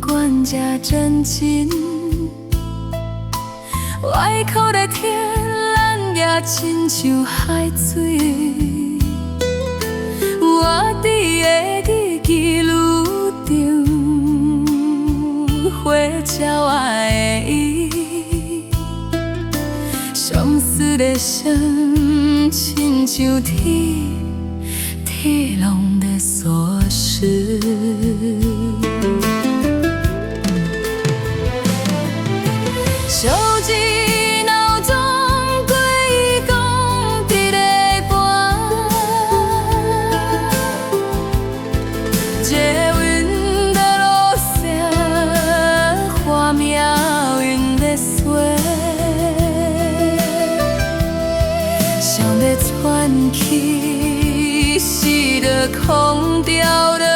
管才真情。外口的天，咱也亲像海水。我伫个日记路顶，花鸟爱的伊，相思的声，亲像天，天拢在锁时。手机闹钟过伊讲伫咧播，捷运的路上，花苗因在飞，想要喘气，是着空调的。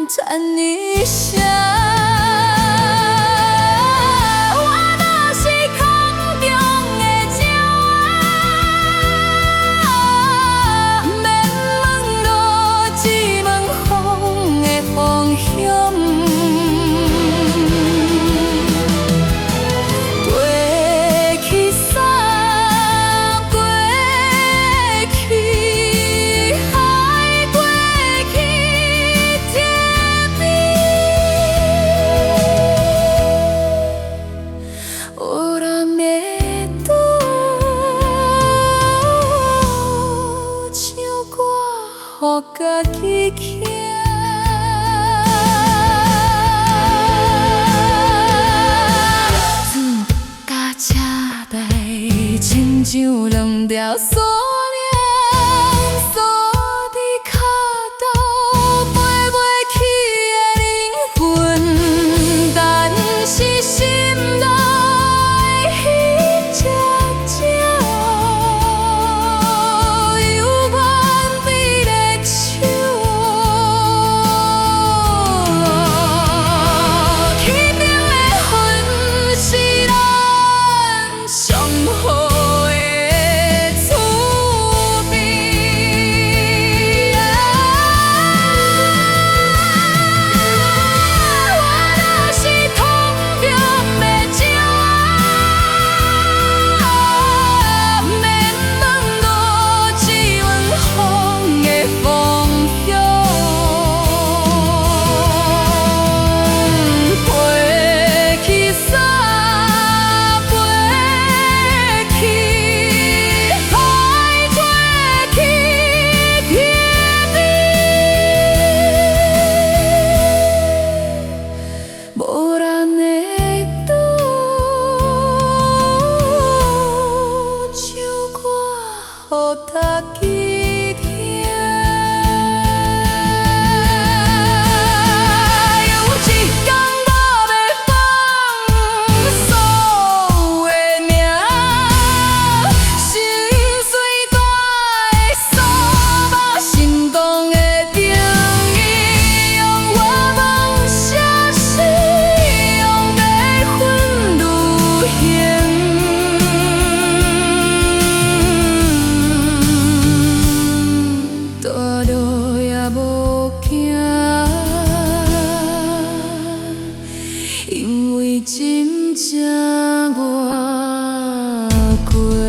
赞一下，我就是空中的鸟啊，免问路，只问风的方向。飞去山，过去海，过去天。有人会拄唱歌，予家己听。船甲车台，亲像两条锁链，锁伫脚头，飞袂去的灵魂，但是心内。因为真正我过。